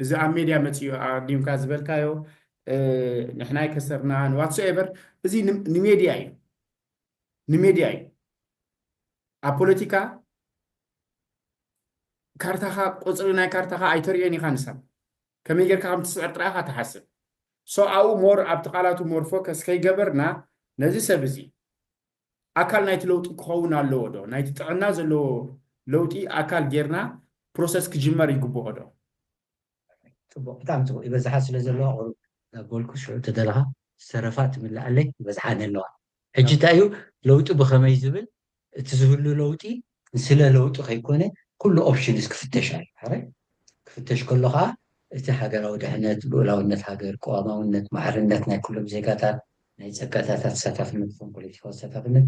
እዚ ኣብ ሜድያ መፅኡ ኣዲምካ ዝበልካዮ ንሕና ይከሰርናን ዋትሶኤቨር እዚ ንሜድያ እዩ ንሜድያ እዩ ኣብ ፖለቲካ ካርታኻ ቁፅሪ ናይ ካርታኻ ኣይተርእዮን ኢኻ ንሳብ ከመይ ጌርካ ከም ትስዕር ጥራይኻ ተሓስብ ሶ ኣብኡ ሞር ኣብቲ ቃላቱ ሞር ፎከስ ከይገበርና ነዚ ሰብ እዚ ኣካል ናይቲ ለውጢ ክኸውን ኣለዎ ዶ ናይቲ ጥዕና ዘለዎ ለውጢ ኣካል ጌርና ፕሮሰስ ክጅመር ይግብኦ ዶ ፅቡቅ ብጣዕሚ ፅቡቅ ይበዝሓ ስለ ዘለዋ ጎልኩ ሽዑ ተደለኻ ሰረፋት ምላኣለይ ይበዝሓን ኣለዋ ሕጂ እንታይ እዩ ለውጢ ብኸመይ ዝብል እቲ ዝህሉ ለውጢ ስለ ለውጢ ከይኮነ ኩሉ ኦፕሽንስ ክፍተሽ ኣሎ ሓረይ ክፍተሽ ከሎ ከዓ እቲ ሃገራዊ ድሕነት ልኡላውነት ሃገር ቀዋማውነት ማዕርነት ናይ ኩሎም ዜጋታት ናይ ፀጋታት ተሳታፍነት ፎን ፖለቲካዊ ተሳታፍነት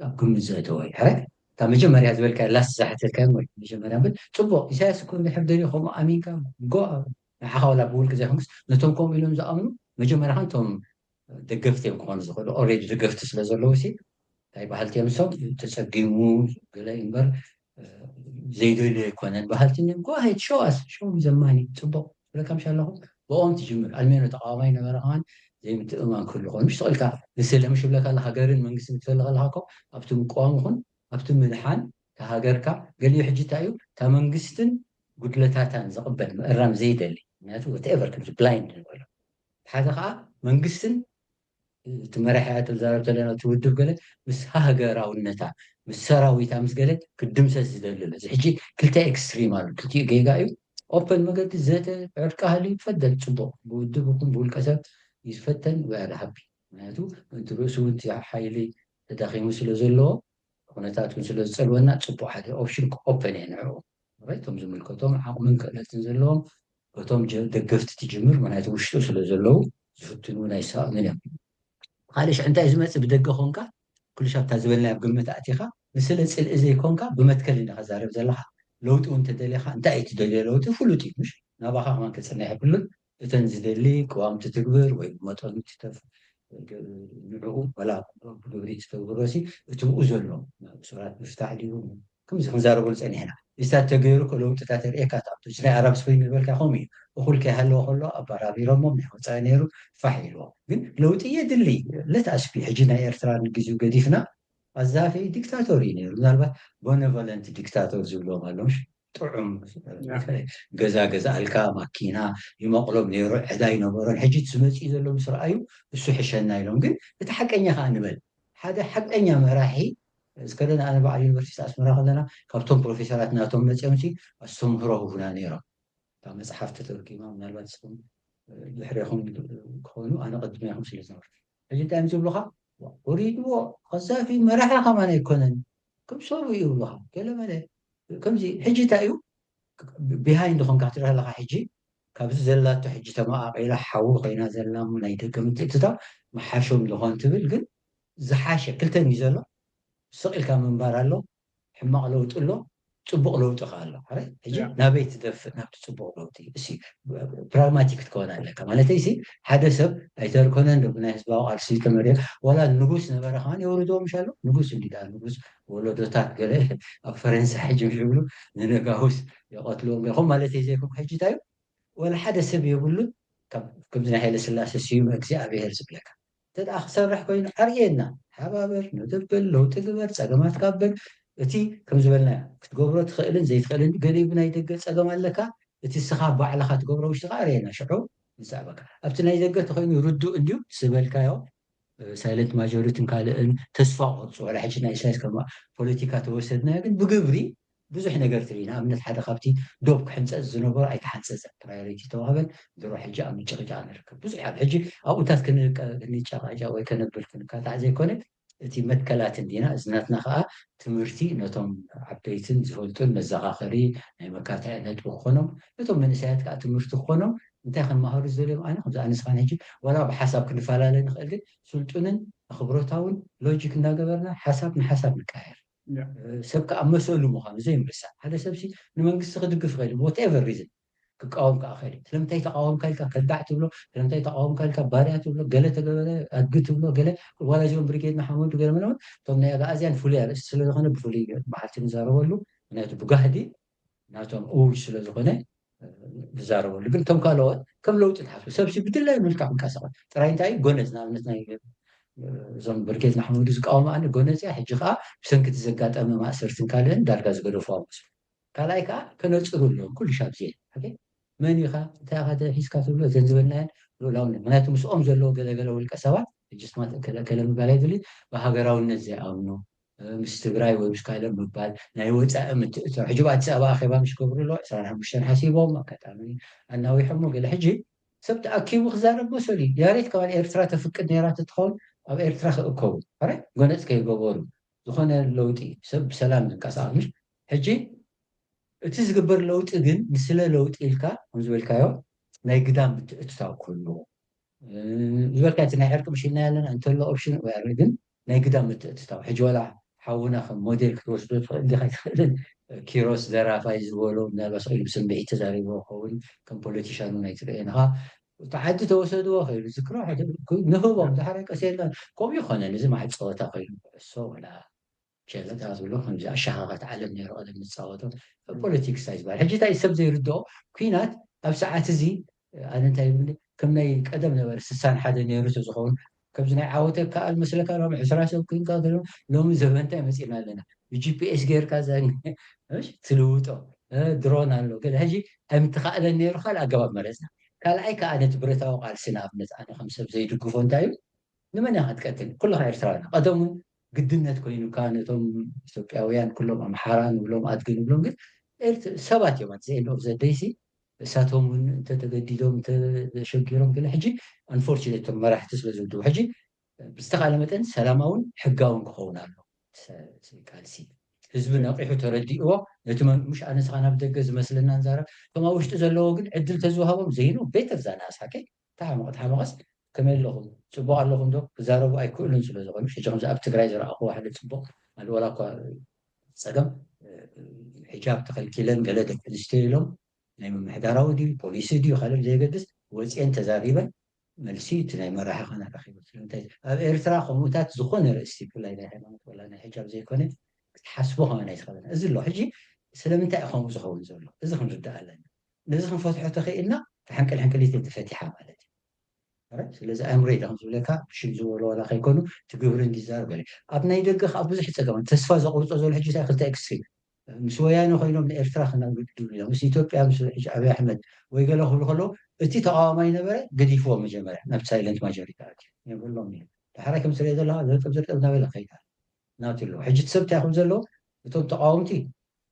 ኣብ ግምት ዘእተወ እዩ ሓረይ ካብ መጀመርያ ዝበልካ ላስ ዝሓተልካዮ ወይ መጀመርያ ብል ፅቡቅ ኢሳያስ እኮ ምሕብደኒ ከምኡ ኣሚንካ ጎ ንዓኻ ዋላ ብውልቂ ዘይኮንስ ነቶም ከምኡ ኢሎም ዝኣምኑ መጀመርያ ከዓ እቶም ደገፍቲ እዮም ክኾኑ ዝኽእሉ ኦልሬዲ ደገፍቲ ስለ ዘለዉ ሲ እንታይ ባህልቲ እዮም ሶም ተፀጊሙ ገለ እምበር ዘይደልዮ ኣይኮነን ባህልቲ ጎ ሃይት ሸዋስ ሸው ዘማኒ ፅቡቅ ብለካ ምሻ ኣለኹ ብኦም ትጅምር ኣልሜኖ ተቃዋማይ ነበረ ከዓን ዘይምትእማን ክህሉ ኮይኑ ምሽ ትኽእልካ ንስለ ምሽ ብለካ ሃገርን መንግስትን ክትፈልቕ ኣለካ ኮ ኣብቲ ምቋም ይኹን ኣብቲ ምድሓን ተሃገርካ ገሊኡ ሕጂ እንታይ እዩ እታ መንግስትን ጉድለታታን ዝቕበል ምእራም ዘይደሊ ምክንያቱ ወትኤቨር ከምዚ ብላይንድ ንበሎ ሓደ ከዓ መንግስትን እቲ መራሕያ ተዛረብ ዘለና እቲ ውድብ ገለ ምስ ሃገራውነታ ምስ ሰራዊታ ምስ ገለ ክድምሰስ ዝደሊ እዚ ሕጂ ክልተ ኤክስትሪም ኣሉ ክልቲኡ ጌጋ እዩ ኦፐን መገዲ ዘተ ዕርቃ ሃልዩ ይትፈደል ፅቡቅ ብውድብ ይኹን ብውልቀ ሰብ ይትፈተን ወያለ ሃቢ ምክንያቱ እቲ ርእሱ እውን ሓይሊ ተዳኺሙ ስለ ዘለዎ ኩነታት እውን ስለ ዝፀልወና ፅቡቅ ሓደ ኦፕሽን ኦፐን እየ ንዕኡ እቶም ዝምልከቶም ዓቕምን ክእለትን ዘለዎም እቶም ደገፍቲ ትጅምር ምክንያቱ ውሽጡ ስለ ዘለው ዝፍትኑ ናይ ሰብኣምን እዮም ካልእ ሽዕ እንታይ ዝመፅእ ብደገ ኮንካ ኩሉ ሻብታ ዝበልና ኣብ ግምት ኣእቲኻ ንስለ ፅልኢ ዘይኮንካ ብመትከል ኢና ከዛርብ ዘለካ ለውጢ እውን ተደሊኻ እንታይ እዩ ትደልዮ ለውጢ ፍሉጥ እዩ ምሽ ናባኻ ከማን ክፅንሕ የብሉን እተን ዝደሊ ቅዋምቲ ትግብር ወይ መጠኑ ትተፍ ንዕኡ ወላ ግብሪ ዝተግብሮሲ እቲ ብኡ ዘሎ ስራት ምፍታሕ ድዩ ከምዚ ክንዛረበሉ ፀኒሕና እሳት ተገይሩ ለውጥታት ርኤካ ታብቶ ናይ ኣራብ ስፕሪንግ ዝበልካ ከምኡ እዩ እኩል ከይሃለዎ ከሎ ኣባራቢሮሞም ናይ ወፃኢ ነይሩ ፋሕ ኢልዎ ግን ለውጢ የድሊ ለትኣስፊ ሕጂ ናይ ኤርትራ ንግዜኡ ገዲፍና ኣዛፊ ዲክታቶር እዩ ነይሩ ምናልባት ቦነቨለንት ዲክታቶር ዝብሎም ኣሎምሽ ጥዑም ገዛ ገዛ ኣልካ ማኪና ይመቕሎም ነይሩ ዕዳ ይነበሮን ሕጂ ዝመፅኡ ዘሎ ምስ ረኣዩ እሱ ሕሸና ኢሎም ግን እቲ ሓቀኛ ከዓ ንበል ሓደ ሓቀኛ መራሒ እስከለና ኣነ በዓል ዩኒቨርሲቲ ኣስመራ ከለና ካብቶም ፕሮፌሰራት ናቶም መፅኦምሲ ኣስተምህሮ ህቡና ነይሮም ካብ መፅሓፍ ተተርኪማ ምናልባት ስም ዝሕረኹም ክኾኑ ኣነ ቀድሚያኹም ስለ ዝነበሩ ሕጂ እንታይ እዮም ዝብሉካ ወሪድዎ ቀዛፊ መራሒ ከማን ኣይኮነን ከም ሰሩ እዩ ብሉካ ገለ መለ ከምዚ ሕጂ እንታይ እዩ ቢሃይንድ ኮንካ ትርኢ ኣለካ ሕጂ ካብዚ ዘላቶ ሕጂ ተመቃቂላ ሓዊ ኮይና ዘላ ናይ ደገ ምትእትታው መሓሾም ዝኾን ትብል ግን ዝሓሸ ክልተን እዩ ዘሎ ስቂልካ ምንባር ኣሎ ሕማቕ ለውጢ ኣሎ ፅቡቅ ለውጢ ከዓ ኣሎ ሕጂ ናበይ ትደፍእ ናብቲ ፅቡቅ ለውጢ እሲ ፕራግማቲክ ትከውን ኣለካ ማለተይ ሲ ሓደ ሰብ ኣይተርኮነን ብናይ ህዝባዊ ቃልሲ ተመሪሑ ዋላ ንጉስ ነበረ ከዓን የወርድዎ ምሽ ኣሎ ንጉስ እንዲዳ ንጉስ ወለዶታት ገለ ኣብ ፈረንሳይ ሕጂ ዝብሉ ንነጋሁስ የቐትልዎም ኢኹም ማለተይ ዘይኩም ሕጂ እንታይ ወላ ሓደ ሰብ የብሉን ከምዚ ናይ ሃይለ ስላሴ ስዩም እግዚኣብሄር ዝብለካ ተደኣ ክሰርሕ ኮይኑ ዓርየና ሓባበር ንድብል ለውጢ ግበር ፀገማት ካብን እቲ ከም ዝበልና ክትገብሮ ትኽእልን ዘይትኽእልን ገሊኡ ብናይ ደገ ፀገም ኣለካ እቲ ስኻ ባዕልኻ ትገብሮ ውሽጢ ከዓ ርአየና ሽዑ ንዛዕበካ ኣብቲ ናይ ደገ ተኮይኑ ርዱእ እንድዩ ዝበልካዮ ሳይለንት ማጆሪቲን ካልእን ተስፋ ቅርፁ ወላ ሕጂ ናይ ኢሳያስ ከማ ፖለቲካ ተወሰድናዮ ግን ብግብሪ ብዙሕ ነገር ትርኢና ኣብነት ሓደ ካብቲ ዶብ ክሕንፀፅ ዝነበሮ ኣይተሓንፀፀን ፕራዮሪቲ ተዋህበን ድሮ ሕጂ ኣብ ምጭቕጫቕ ንርከብ ብዙሕ ያለ ሕጂ ኣብኡታት ክንጨቃጫ ወይ ከነብል ክንካታዕ ዘይኮነ እቲ መትከላት እንዲና እዝናትና ከዓ ትምህርቲ ነቶም ዓበይትን ዝፈልጡን መዘኻኸሪ ናይ መካታዕ ነጥቢ ክኾኖም ነቶም መንእሰያት ከዓ ትምህርቲ ክኾኖም እንታይ ክንመሃሩ ዝደልዮም ኣነ ከምዚ ኣነስኻን ሕጂ ዋላ ብሓሳብ ክንፈላለ ንኽእል ግን ስልጡንን ኣኽብሮታውን ሎጂክ እናገበርና ሓሳብ ንሓሳብ ንቃየር ሰብ ከዓ መሰሉ ምዃኑ ዘይምርሳዕ ሓደ ሰብሲ ንመንግስቲ ክድግፍ ይኽእል ወትኤቨር ሪዝን ክቃወም ከዓ ኽእል ስለምንታይ ተቃወምካ ኢልካ ከዳዕ ትብሎ ስለምንታይ ተቃወምካ ኢልካ ባርያ ትብሎ ገለ ተገበረ ኣድጊ ትብሎ ገለ ዋላ እዚኦም ብሪጌድ መሓመዱ ገለ ምናምን እቶም ናይ ኣጋእዝያን ፍሉይ ኣርእስቲ ስለዝኾነ ብፍሉይ በሓልቲ ንዛረበሉ ምክንያቱ ብጋህዲ ናቶም እውጅ ስለዝኾነ ንዛረበሉ ግን እቶም ካልኦት ከም ለውጢ ትሓስቡ ሰብሲ ብድላይ መልክዕ ክንቀሳቐስ ጥራይ እንታይ እዩ ጎነዝ ንኣብነት ናይ እዞም ብርጌት ማሕሙድ ዝቃወሙ ኣነ ጎነፅያ ሕጂ ከዓ ብሰንኪ እቲ ዘጋጠመ ማእሰርትን ካልእን ዳርጋ ዝገደፉ መስሉ ካልኣይ ከዓ ከነፅሩሎም ኩሉ ሻብ ዜ መን ኢኻ እንታይ ኢኻ ሒዝካ ትብሎ እዘን ዝበልናየን ሉላውነት ምክንያቱ ምስኦም ዘለዎ ገለገለ ውልቀ ሰባት እጅስማት ከለ ምባል ኣይድልዩ ብሃገራውነት ዘይኣምኑ ምስ ትግራይ ወይ ምስ ካልእ ምባል ናይ ወፃኢ ምትእትታው ሕጂ ኣዲስ ኣበባ ኣኼባ ምስ ገብሩሎ 25 ሓሲቦም ኣጋጣሚ ኣናዊሖሞ ገለ ሕጂ ሰብ ተኣኪቡ ክዛረብ መሰሉ እዩ ያሬት ከባቢ ኤርትራ ተፍቅድ ነይራ ትትኸውን ኣብ ኤርትራ ክእከቡ ጎነፅ ከይገበሩ ዝኾነ ለውጢ ሰብ ብሰላም ዝንቀሳቐስ ምሽ ሕጂ እቲ ዝግበር ለውጢ ግን ንስለ ለውጢ ኢልካ ከም ዝበልካዮ ናይ ግዳም ምትእትታው ኩሉ ዝበልካ እቲ ናይ ዕርቂ ምሽልና ያለና እንተሎ ኦፕሽን ግን ናይ ግዳም ምትእትታው ሕጂ ወላ ሓውና ከም ሞዴል ክትወስዶ ትኽእል ዲኻ ይትኽእልን ኪሮስ ዘራፋይ ዝበሎ ምናልባት ሰቂሉ ብስምዒት ተዛሪቦ ክኸውን ከም ፖለቲሻን እውን ኣይትርአየንኻ ተዓዲ ተወሰድዎ ኸይሉ ዝክሮ ንህቦም ዝሓረ ቀሴልና ከምኡ ይኮነን እዚ ማሕል ፀወታ ኮይኑ ኩዕሶ ወላ ሸለታ ዝብሎ ከምዚ ኣሸኻኻት ዓለም ነይሩ ቀደም ንፃወቶ ፖለቲክስ እንታይ ዝበሃል ሕጂ እንታይ ሰብ ዘይርድኦ ኩናት ኣብ ሰዓት እዚ ኣነ እንታይ ይብል ከም ናይ ቀደም ነበረ 61 ነይሩ ዝኸውን ከምዚ ናይ ዓወተ ከኣል መስለካ ሎም 20 ሰብ ኮይንካ ሎሚ ዘበንታይ መፂና ኣለና ብጂፒኤስ ጌርካ ትልውጦ درون አለው ገለ ሕጂ እምትኻእለ ነይሩ ካል ኣገባብ መረፅና ካልኣይ ከዓ ነቲ ብረታዊ ቃልሲ ንኣብነት ኣነ ከም ሰብ ዘይድግፎ እንታይ እዩ ንመን ኢኻ ትቀትል ኩልኻ ኤርትራውያን ቀደም እውን ግድነት ኮይኑካ ነቶም ኢትዮጵያውያን ኩሎም ኣምሓራ ንብሎም ኣድገ ንብሎም ግን ሰባት እዮም ኣት ዘኤንድ ኦፍ ዘ ደይ እሳቶም እውን እንተተገዲዶም እንተሸጊሮም ገለ ሕጂ አንፎርቹኔት እቶም መራሕቲ ስለ ዝውድቡ ሕጂ ብዝተኻለ መጠን ሰላማውን ሕጋውን ክኸውን ኣሎ ቃልሲ ህዝቢ ነቂሑ ተረዲእዎ ነቲ ምሽ ኣነ ስኻ ናብ ደገ ዝመስለና ንዛረብ እቶም ኣብ ውሽጢ ዘለዎ ግን ዕድል ተዝወሃቦም ዘይኑ ቤተር ዛናኣስሓቀ ተሓመቐት ሓመቐስ ከመይ ኣለኹም ፅቡቅ ኣለኹም ዶ ክዛረቡ ኣይክእሉን ስለ ዝኾኑ ሕጂ ከምዚ ኣብ ትግራይ ዝረኣኽዎ ሓደ ፅቡቅ ኣለ ወላ እኳ ፀገም ሒጃብ ተኸልኪለን ገለ ደቂ ኣንስትዮ ኢሎም ናይ ምምሕዳራዊ ድዩ ፖሊሲ ድዩ ካልእ ዘይገድስ ወፅአን ተዛሪበን መልሲ እቲ ናይ መራሒ ኸነ ረኺቦ ስለምንታይ ኣብ ኤርትራ ከምኡታት ዝኾነ ርእስቲ ብፍላይ ናይ ሃይማኖት ወላ ናይ ሒጃብ ዘይኮነ ክትሓስቦ ከመና ይትኽእለና እዚ ኣሎ ሕጂ ስለምንታይ እዩ ከምኡ ዝኸውን ዘሎ እዚ ክንርዳእ ኣለና ነዚ ክንፈትሖ ተኽኢልና ተሓንቀል ሓንቀሊት ተፈቲሓ ማለት እዩ ስለዚ ኣእምሮ ኢለ ከም ዝብለካ ብሽም ዝበሎ ወላ ከይኮኑ ትግብሪ እንዲዛረብ ገለ ኣብ ናይ ደገ ከዓ ብዙሕ ፀገም ተስፋ ዘቁርፆ ዘሎ ሕጂ እንታይ ክልተ ኤክስትሪም ምስ ወያነ ኮይኖም ንኤርትራ ክናግድሉ ኢሎም ምስ ኢትዮጵያ ምስ ሕጂ ኣብይ ኣሕመድ ወይ ገለ ክብሉ ከለዉ እቲ ተቃዋማይ ነበረ ገዲፍዎ መጀመርያ ናብቲ ሳይለንት ማጆሪቲ ኣትዩ የብሎም እዩ ድሓራይ ከም ትሪኦ ዘለካ ዘርጠብ ዘርጠብ ናበለ ከይዳ ናብቲ ኣለዎ ሕጂ እቲ ሰብ እንታይ ይኹም ዘለዎ እቶም ተቃወምቲ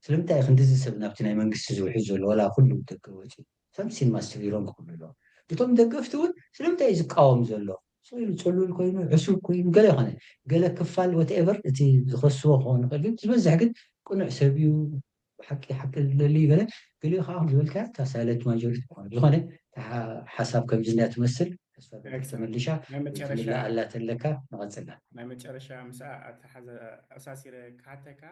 ስለምንታይ ክንዲዚ ሰብ ናብቲ ናይ መንግስቲ ዝውሕዝ ዘሎ ወላ ኩሉ ደገ ወፂ ሰምሲን ማስተቢሮም ክብሉ ኣለዎም እቶም ደገፍቲ እውን ስለምንታይ እዩ ዝቃወም ዘሎ ስኢሉ ፅሉል ኮይኑ ዕሱብ ኮይኑ ገለ ይኾነ ገለ ክፋል ወትኤቨር እቲ ዝኸስዎ ክኾን ይኽእል ግን ዝበዝሕ ግን ቁኑዕ ሰብ እዩ ሓቂ ሓቂ ዝደሊ ገለ ገሊኡ ከዓ ዝብልካ እታ ሳይለንት ማጆሪቲ ክኾነ ዝኾነ ሓሳብ ከምዚ እያ ትመስል ተመሊሻ ትምላእ ኣላ ተለካ ንቐፅላ ናይ መጨረሻ ምስኣ ኣተሓዘ ኣሳሲረ ክሓተካ